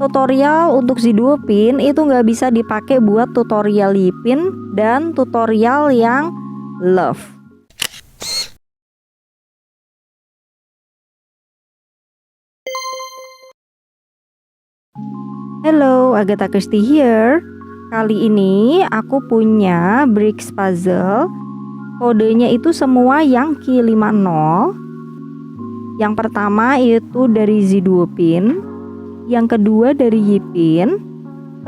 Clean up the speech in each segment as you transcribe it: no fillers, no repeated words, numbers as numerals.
tutorial untuk Z2 pin itu nggak bisa dipakai buat tutorial Yipin dan tutorial yang love. Hello, Agatha Christie here. Kali ini aku punya bricks puzzle. Kodenya itu semua yang Q50. Yang pertama itu dari Z2 pin, yang kedua dari Yipin,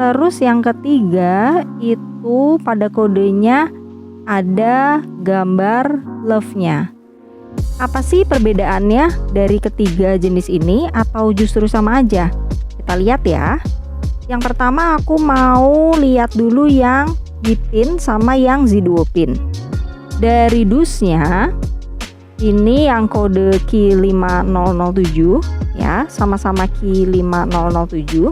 terus yang ketiga itu pada kodenya ada gambar love-nya. Apa sih perbedaannya dari ketiga jenis ini atau justru sama aja? Kita lihat ya. Yang pertama aku mau lihat dulu yang Yipin sama yang Z2 pin. Dari dusnya ini yang kode Q5007 ya, sama-sama Q5007.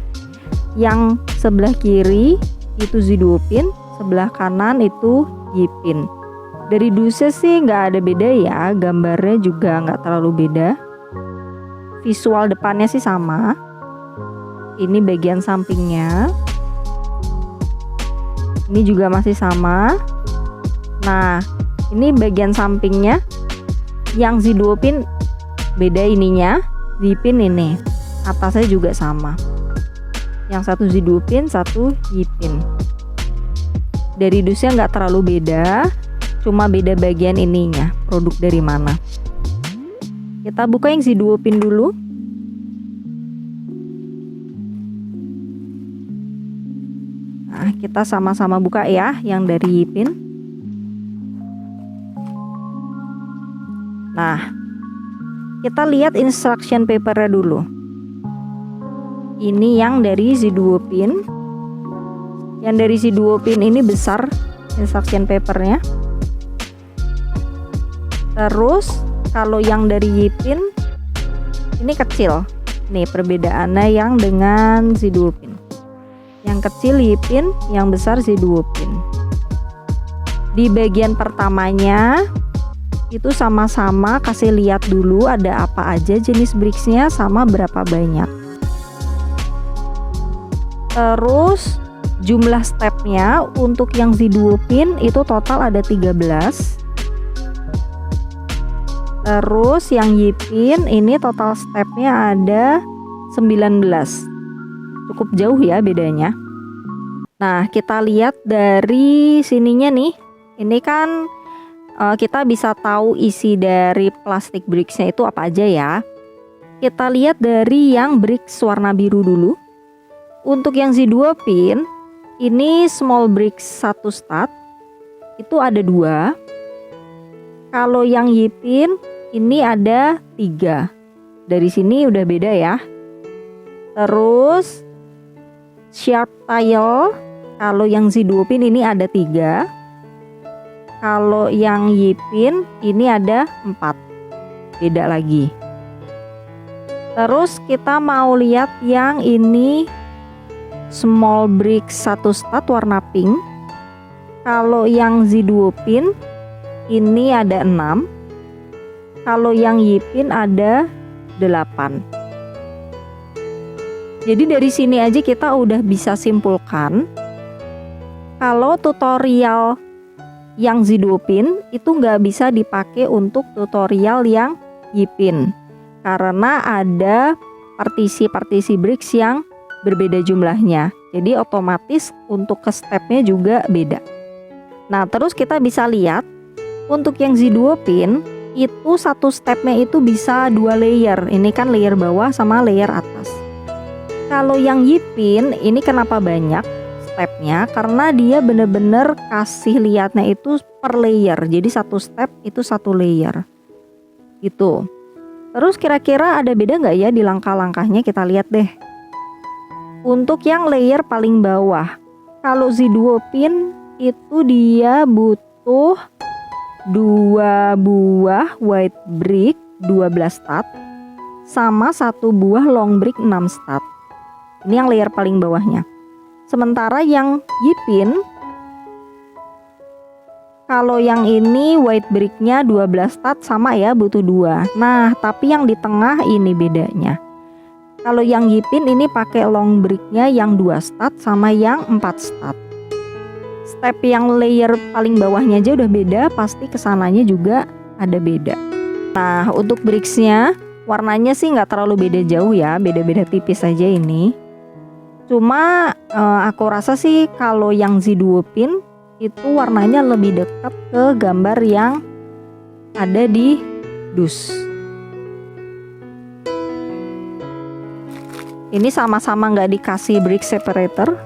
Yang sebelah kiri itu Z2 pin, sebelah kanan itu Yipin. Dari dusnya sih nggak ada beda ya, gambarnya juga nggak terlalu beda. Visual depannya sih sama. Ini bagian sampingnya, ini juga masih sama. Nah, ini bagian sampingnya. Yang Z2 pin beda ininya, Yipin ini atasnya juga sama. Yang satu Z2 pin, satu Yipin. Dari dusnya nggak terlalu beda, cuma beda bagian ininya, produk dari mana. Kita buka yang Z2 pin dulu. Nah, kita sama-sama buka ya yang dari Yipin. Nah, kita lihat instruction papernya dulu. Ini yang dari Z2 pin. Yang dari Z2 pin ini besar instruction papernya. Terus kalau yang dari Yipin ini kecil. Nih perbedaannya yang dengan Z2 pin. Yang kecil Yipin, yang besar Z2 pin. Di bagian pertamanya itu sama-sama kasih lihat dulu ada apa aja jenis bricksnya sama berapa banyak. Terus jumlah stepnya untuk yang Z2 pin itu total ada 13. Terus yang Yipin ini total stepnya ada 19. Cukup jauh ya bedanya. Nah, kita lihat dari sininya nih. Ini kan kita bisa tahu isi dari plastik bricksnya itu apa aja ya. Kita lihat dari yang bricks warna biru dulu. Untuk yang Z2 pin ini small bricks 1 stud itu ada 2. Kalau yang Yipin ini ada 3. Dari sini udah beda ya. Terus sharp tile kalau yang Z2 pin ini ada 3. Kalau yang Yipin ini ada 4. Beda lagi. Terus kita mau lihat yang ini small brick 1 stud warna pink. Kalau yang Z2 pin ini ada 6. Kalau yang Yipin ada 8. Jadi dari sini aja kita udah bisa simpulkan kalau tutorial yang Z2 pin itu nggak bisa dipakai untuk tutorial yang Yipin karena ada partisi-partisi bricks yang berbeda jumlahnya. Jadi otomatis untuk ke stepnya juga beda. Nah, terus kita bisa lihat untuk yang Z2 pin itu satu stepnya itu bisa 2 layer. Ini kan layer bawah sama layer atas. Kalau yang Yipin ini kenapa banyak stepnya? Karena dia bener-bener kasih lihatnya itu per layer. Jadi satu step itu 1 layer gitu. Terus kira-kira ada beda nggak ya di langkah-langkahnya? Kita lihat deh. Untuk yang layer paling bawah, kalau Z2 pin itu dia butuh 2 buah white brick 12 stud sama 1 buah long brick 6 stud. Ini yang layer paling bawahnya. Sementara yang Yipin, kalau yang ini white bricknya 12 stud sama ya, butuh 2. Nah, tapi yang di tengah ini bedanya. Kalau yang Yipin ini pakai long bricknya yang 2 stat sama yang 4 stat. Step yang layer paling bawahnya aja udah beda, pasti kesananya juga ada beda. Nah, untuk bricksnya warnanya sih nggak terlalu beda jauh ya, beda-beda tipis aja ini. Cuma aku rasa sih kalau yang Z2 pin itu warnanya lebih dekat ke gambar yang ada di dus. Ini sama-sama nggak dikasih brick separator.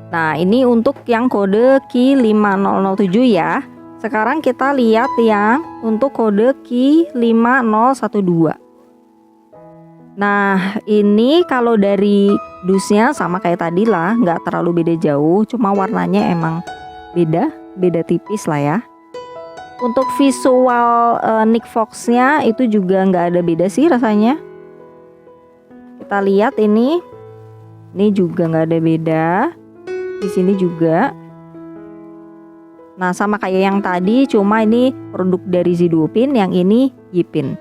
Nah, ini untuk yang kode key 5007 ya. Sekarang kita lihat yang untuk kode key 5012. Nah, ini kalau dari dusnya sama kayak tadi lah, nggak terlalu beda jauh, cuma warnanya emang beda tipis lah ya. Untuk visual Nick Fox-nya itu juga nggak ada beda sih rasanya. Kita lihat ini juga nggak ada beda. Di sini juga. Nah, sama kayak yang tadi, cuma ini produk dari Z2 pin, yang ini Yipin.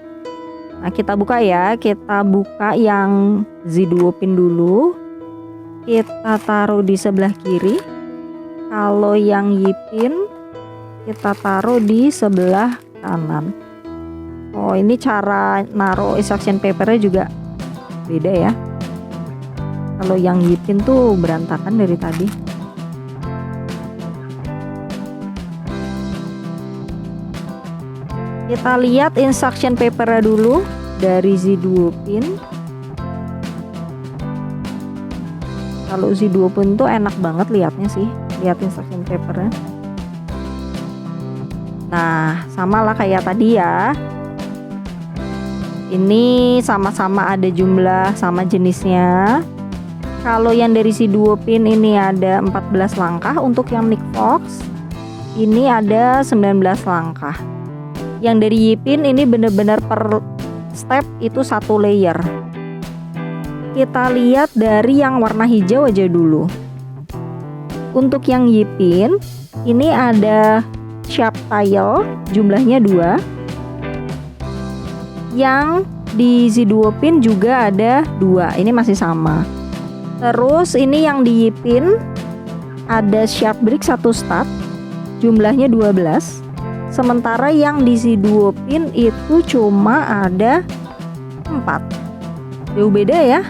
Nah, kita buka ya. Kita buka yang Z2 pin dulu. Kita taruh di sebelah kiri. Kalau yang Yipin kita taruh di sebelah kanan. Oh, ini cara naruh instruction papernya juga beda ya. Kalau yang Yipin tuh berantakan dari tadi. Kita lihat instruction papernya dulu dari Z2 pin. Kalau Z2 pin tuh enak banget lihatnya sih, lihat instruction papernya. Nah, sama lah kayak tadi ya. Ini sama-sama ada jumlah sama jenisnya. Kalau yang dari Z2 pin ini ada 14 langkah, untuk yang Nick Fox ini ada 19 langkah. Yang dari Yipin ini benar-benar per step itu 1 layer. Kita lihat dari yang warna hijau aja dulu. Untuk yang Yipin ini ada sharp tile, jumlahnya 2. Yang di Z2 pin juga ada 2, ini masih sama. Terus ini yang di Yipin ada sharp brick 1 stat, jumlahnya 12. Sementara yang di Z2 pin itu cuma ada 4. Jauh beda ya.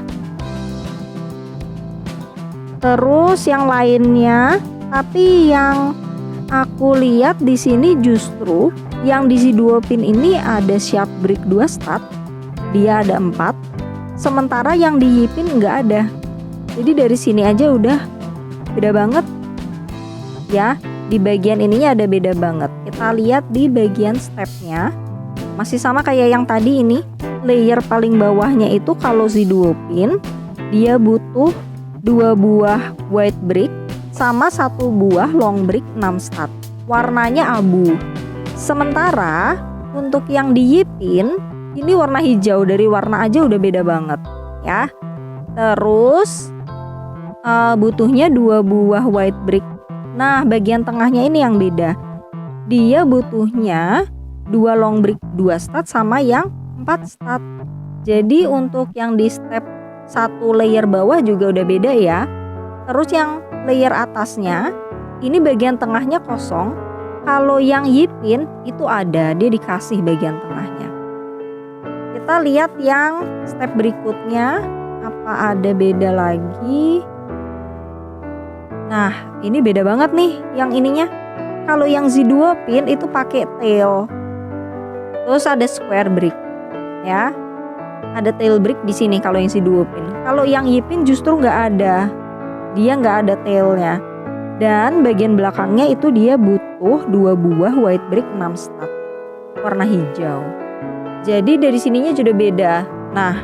Terus yang lainnya, tapi yang aku lihat di sini justru yang di Z2 pin ini ada sharp brick 2 stat, dia ada 4. Sementara yang di Yipin nggak ada. Jadi dari sini aja udah beda banget ya. Di bagian ininya ada beda banget. Kita lihat di bagian stepnya masih sama kayak yang tadi ini. Layer paling bawahnya itu kalau Z2 pin dia butuh 2 buah white brick sama 1 buah long brick 6 stat. Warnanya abu. Sementara untuk yang di Yipin ini warna hijau, dari warna aja udah beda banget ya. Terus butuhnya 2 buah white brick. Nah, bagian tengahnya ini yang beda. Dia butuhnya 2 long brick 2 stat sama yang 4 stat. Jadi untuk yang di step 1 layer bawah juga udah beda ya. Terus yang layer atasnya ini bagian tengahnya kosong. Kalau yang Yipin itu ada, dia dikasih bagian tengahnya. Kita lihat yang step berikutnya, apa ada beda lagi? Nah, ini beda banget nih yang ininya. Kalau yang Z2 pin itu pakai tail. Terus ada square brick ya. Ada tail brick di sini kalau yang Z2 pin. Kalau yang Yipin justru nggak ada. Dia nggak ada tailnya. Dan bagian belakangnya itu dia butuh 2 buah white brick 6 stat. Warna hijau. Jadi dari sininya sudah beda. Nah,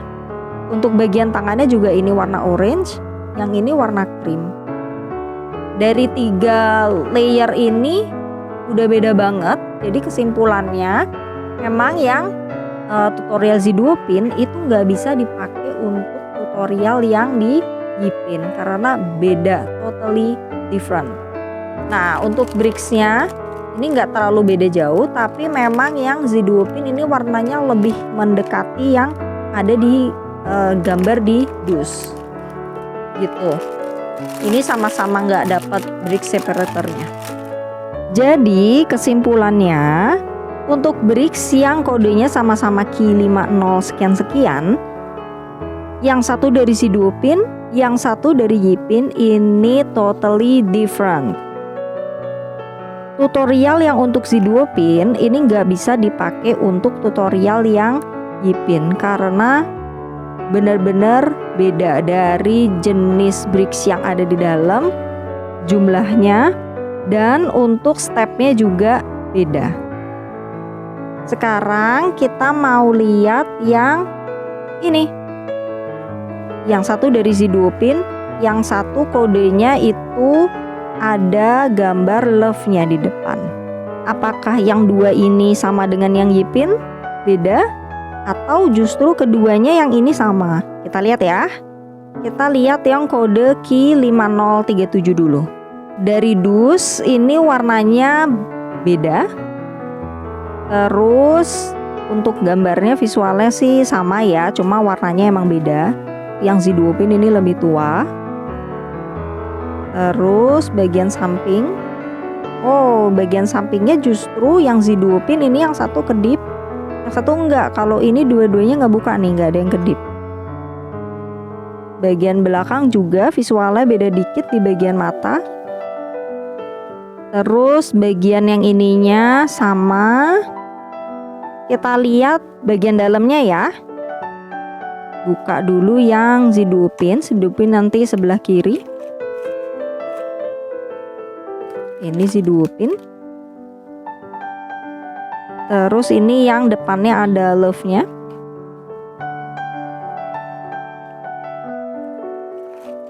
untuk bagian tangannya juga ini warna orange, yang ini warna cream. Dari 3 layer ini udah beda banget. Jadi kesimpulannya memang yang tutorial Z2 pin itu nggak bisa dipakai untuk tutorial yang di Yipin karena beda, totally different. Nah, untuk bricksnya ini nggak terlalu beda jauh, tapi memang yang Z2 pin ini warnanya lebih mendekati yang ada di gambar di dus gitu. Ini sama-sama nggak dapat brick separatornya. Jadi kesimpulannya, untuk bricks yang kodenya sama-sama Ki50 sekian-sekian, yang satu dari Zidupin, yang satu dari Yipin, ini totally different. Tutorial yang untuk Zidupin ini nggak bisa dipakai untuk tutorial yang Yipin karena benar-benar beda dari jenis bricks yang ada di dalam, jumlahnya, dan untuk stepnya juga beda. Sekarang kita mau lihat yang ini. Yang satu dari Zidupin, yang satu kodenya itu ada gambar love-nya di depan. Apakah yang dua ini sama dengan yang Yipin? Beda? Atau justru keduanya yang ini sama? Kita lihat ya. Kita lihat yang kode Ki5037 dulu. Dari dus ini warnanya beda. Terus untuk gambarnya visualnya sih sama ya, cuma warnanya emang beda. Yang Zidupin ini lebih tua. Terus bagian samping, bagian sampingnya justru yang Zidupin ini yang satu kedip, yang satu enggak. Kalau ini dua-duanya nggak buka nih, nggak ada yang kedip. Bagian belakang juga visualnya beda dikit di bagian mata. Terus bagian yang ininya sama. Kita lihat bagian dalamnya ya. Buka dulu yang Zidupin nanti sebelah kiri. Ini Zidupin. Terus ini yang depannya ada love-nya.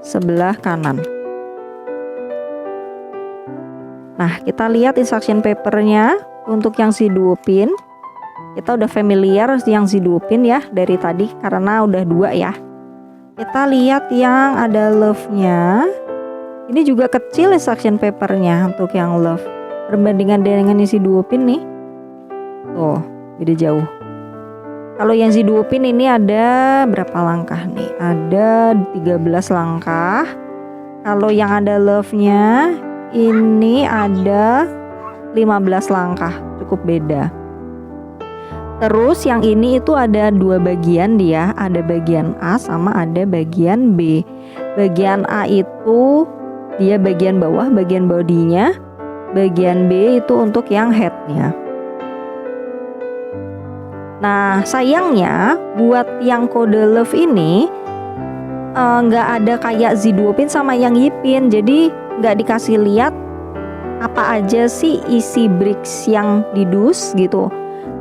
Sebelah kanan. Nah, kita lihat instruction papernya untuk yang Zidupin. Kita udah familiar yang Zidupin ya dari tadi karena udah dua ya. Kita lihat yang ada love-nya. Ini juga kecil instruction papernya untuk yang love. Perbandingan dengan yang Zidupin nih. Tuh, beda jauh. Kalau yang Zidupin ini ada berapa langkah nih? Ada 13 langkah. Kalau yang ada love-nya ini ada 15 langkah, cukup beda. Terus yang ini itu ada dua bagian dia, ada bagian A sama ada bagian B. Bagian A itu dia bagian bawah, bagian bodinya. Bagian B itu untuk yang headnya. Nah sayangnya buat yang kode love ini nggak ada kayak Zidupin sama yang Yipin, jadi nggak dikasih lihat apa aja sih isi bricks yang di dus gitu.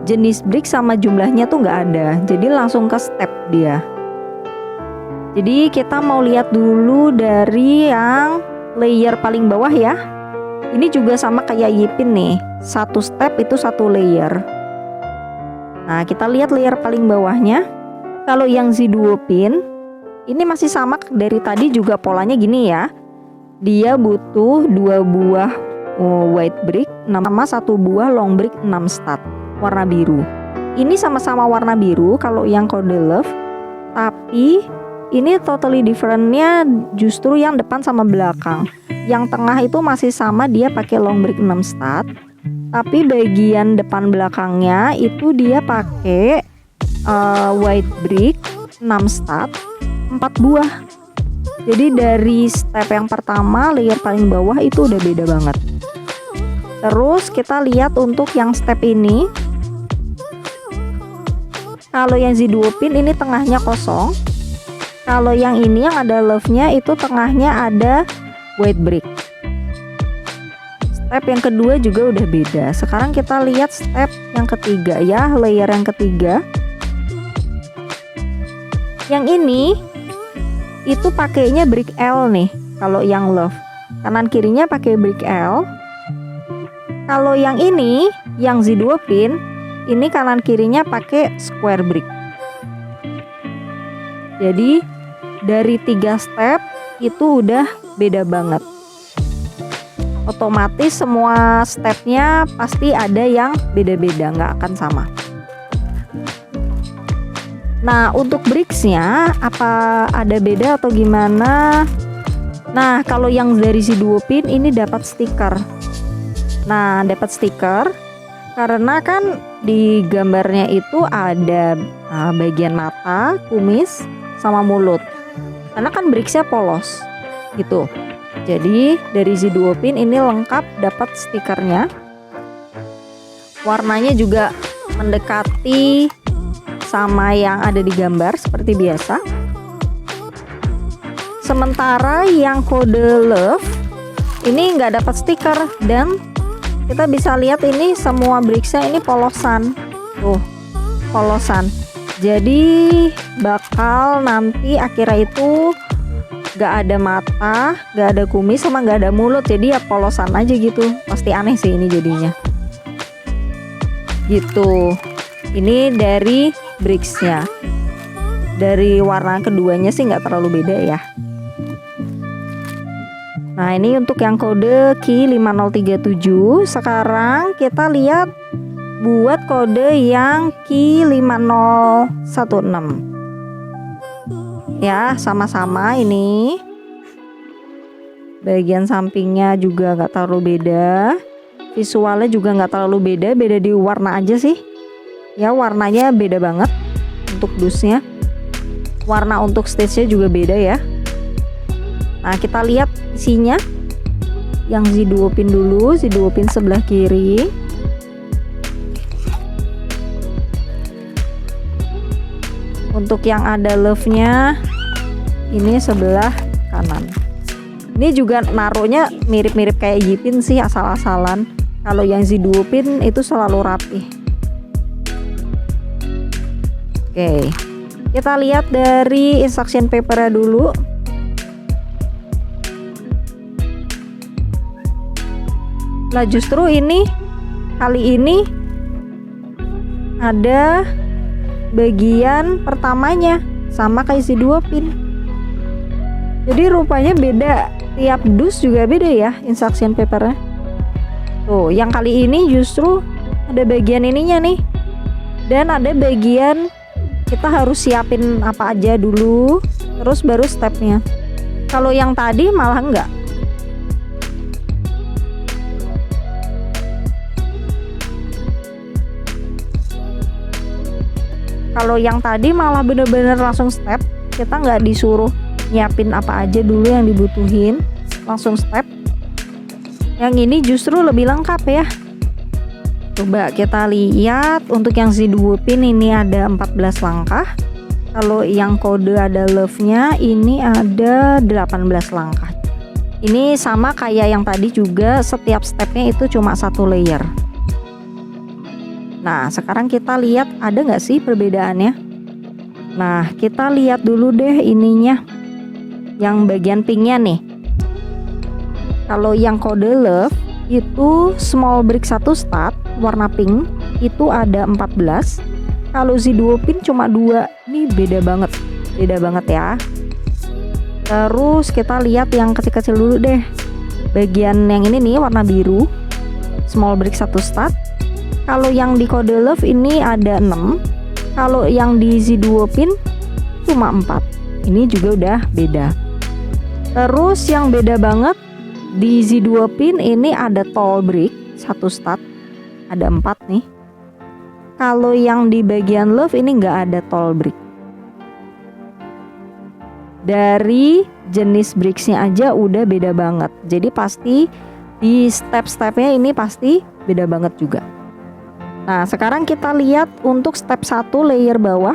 Jenis brick sama jumlahnya tuh nggak ada, jadi langsung ke step dia. Jadi kita mau lihat dulu dari yang layer paling bawah ya. Ini juga sama kayak Yipin nih, satu step itu satu layer. Nah kita lihat layer paling bawahnya. Kalau yang Zidupin ini masih sama dari tadi juga polanya gini ya. Dia butuh 2 buah white brick sama 1 buah long brick 6 stud warna biru. Ini sama-sama warna biru kalau yang kode love, tapi ini totally differentnya justru yang depan sama belakang. Yang tengah itu masih sama, dia pakai long brick 6 stud, tapi bagian depan belakangnya itu dia pakai white brick 6 stud 4 buah. Jadi dari step yang pertama layer paling bawah itu udah beda banget. Terus kita lihat untuk yang step ini. Kalau yang Zidupin ini tengahnya kosong. Kalau yang ini yang ada love-nya itu tengahnya ada white brick. Step yang kedua juga udah beda. Sekarang kita lihat step yang ketiga ya, layer yang ketiga. Yang ini itu pakainya brick L nih. Kalau yang love, kanan kirinya pakai brick L. Kalau yang ini, yang Zidupin, ini kanan kirinya pakai square brick. Jadi dari 3 step itu udah beda banget. Otomatis semua stepnya pasti ada yang beda-beda, nggak akan sama. Nah, untuk bricksnya apa ada beda atau gimana? Nah, kalau yang dari si duo pin ini dapat stiker. Nah, dapat stiker karena kan di gambarnya itu ada bagian mata, kumis, sama mulut. Karena kan bricksnya polos gitu. Jadi dari si duo pin ini lengkap dapat stikernya. Warnanya juga mendekati sama yang ada di gambar seperti biasa. Sementara yang kode love ini nggak dapat stiker dan kita bisa lihat ini semua bricksnya ini polosan. Tuh, polosan. Jadi bakal nanti akhirnya itu nggak ada mata, nggak ada kumis, sama nggak ada mulut. Jadi ya polosan aja gitu. Pasti aneh sih ini jadinya. Gitu. Ini dari bricksnya. Dari warna keduanya sih nggak terlalu beda ya. Nah, ini untuk yang kode key 5037. Sekarang kita lihat buat kode yang key 5016. Ya, sama-sama ini. Bagian sampingnya juga nggak terlalu beda. Visualnya juga nggak terlalu beda. Beda di warna aja sih. Ya, warnanya beda banget untuk dusnya. Warna untuk stage-nya juga beda ya. Nah, kita lihat isinya. Yang si duo pin dulu, si duo pin sebelah kiri. Untuk yang ada love-nya ini sebelah kanan. Ini juga naruhnya mirip-mirip kayak Yipin sih, asal-asalan. Kalau yang si duo pin itu selalu rapi. Oke, kita lihat dari instruction paper-nya dulu. Nah, justru ini kali ini ada bagian pertamanya sama kayak si duo pin. Jadi rupanya beda, tiap dus juga beda ya instruction paper-nya. Tuh, yang kali ini justru ada bagian ininya nih. Dan ada bagian kita harus siapin apa aja dulu, terus baru stepnya. Kalau yang tadi malah enggak. Kalau yang tadi malah bener-bener langsung step, kita nggak disuruh nyiapin apa aja dulu yang dibutuhin, langsung step. Yang ini justru lebih lengkap ya. Coba kita lihat untuk yang si duo pin ini ada 14 langkah. Kalau yang kode ada love-nya ini ada 18 langkah. Ini sama kayak yang tadi juga, setiap stepnya itu cuma satu layer. Nah, sekarang kita lihat ada nggak sih perbedaannya. Nah, kita lihat dulu deh ininya, yang bagian pinknya nih. Kalau yang kode love itu small brick 1 start warna pink itu ada 14. Kalau si duo pin cuma 2. Ini beda banget ya. Terus kita lihat yang kecil-kecil dulu deh. Bagian yang ini nih warna biru, small brick 1 start. Kalau yang di kode love ini ada 6. Kalau yang di si duo pin cuma 4. Ini juga udah beda. Terus yang beda banget di si duo pin ini ada tall brick 1 start, ada 4 nih. Kalau yang di bagian love ini nggak ada tall brick. Dari jenis bricksnya aja udah beda banget. Jadi pasti di step-stepnya ini pasti beda banget juga. Nah, sekarang kita lihat untuk step 1 layer bawah.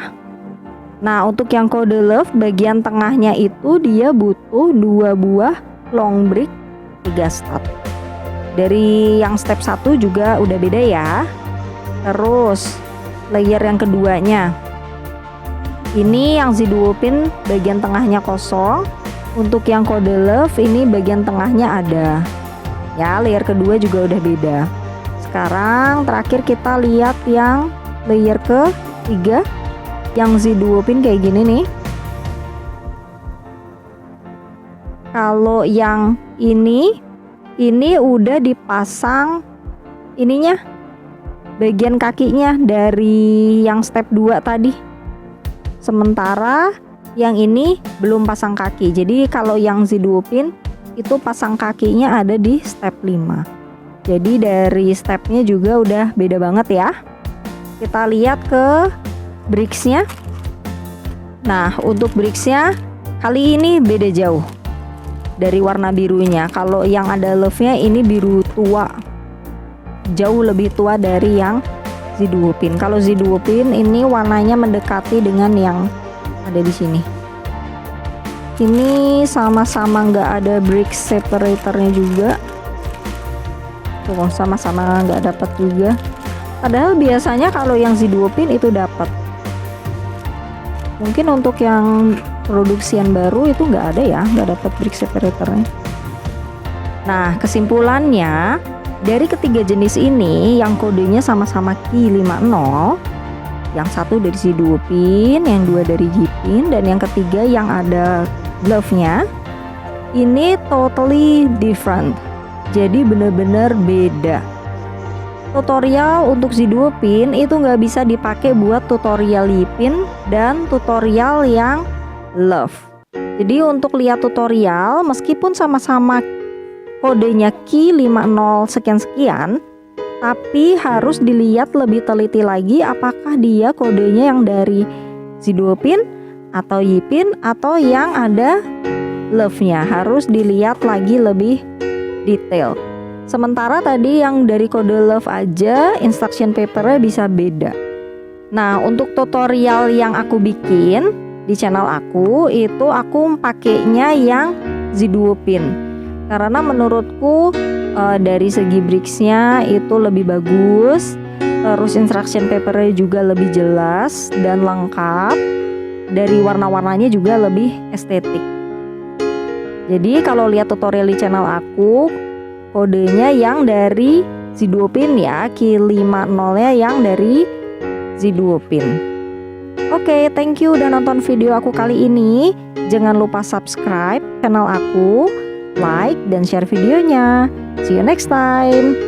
Nah, untuk yang kode love bagian tengahnya itu dia butuh 2 buah long brick 3 start. Dari yang step 1 juga udah beda ya. Terus layer yang keduanya ini yang si duo pin bagian tengahnya kosong. Untuk yang kode love ini bagian tengahnya ada. Ya, layer kedua juga udah beda. Sekarang terakhir kita lihat yang layer ketiga, yang si duo pin kayak gini nih. Kalau yang ini udah dipasang ininya, bagian kakinya dari yang step 2 tadi. Sementara yang ini belum pasang kaki. Jadi kalau yang Z-Duo pin itu pasang kakinya ada di step 5. Jadi dari stepnya juga udah beda banget ya. Kita lihat ke bricksnya. Nah, untuk bricksnya kali ini beda jauh dari warna birunya. Kalau yang ada love-nya ini biru tua, jauh lebih tua dari yang Z-Duo pin. Kalau Z-Duo pin ini warnanya mendekati dengan yang ada di sini. Ini sama-sama nggak ada brick separatornya juga. Tuh, sama-sama nggak dapat juga. Padahal biasanya kalau yang Z-Duo pin itu dapat. Mungkin untuk yang produksian baru itu nggak ada ya, nggak dapat brick separatornya. Nah, kesimpulannya dari ketiga jenis ini yang kodenya sama-sama Ki50, yang satu dari Z-Duo pin, yang dua dari J-pin, dan yang ketiga yang ada glove-nya, ini totally different. Jadi bener-bener beda. Tutorial untuk Z-Duo pin itu nggak bisa dipakai buat tutorial J-pin dan tutorial yang love. Jadi untuk lihat tutorial, meskipun sama-sama kodenya Ki50 sekian-sekian, tapi harus dilihat lebih teliti lagi apakah dia kodenya yang dari Z-Duo pin atau J-pin atau yang ada love-nya. Harus dilihat lagi lebih detail. Sementara tadi yang dari kode love aja instruction papernya bisa beda. Nah, untuk tutorial yang aku bikin di channel aku itu aku pakainya yang Z-Duo pin karena menurutku dari segi bricksnya itu lebih bagus, terus instruction papernya juga lebih jelas dan lengkap, dari warna-warnanya juga lebih estetik. Jadi kalau lihat tutorial di channel aku, kodenya yang dari Z-Duo pin ya, Ki50-nya yang dari Z-Duo pin. Oke, thank you udah nonton video aku kali ini. Jangan lupa subscribe channel aku, like dan share videonya. See you next time.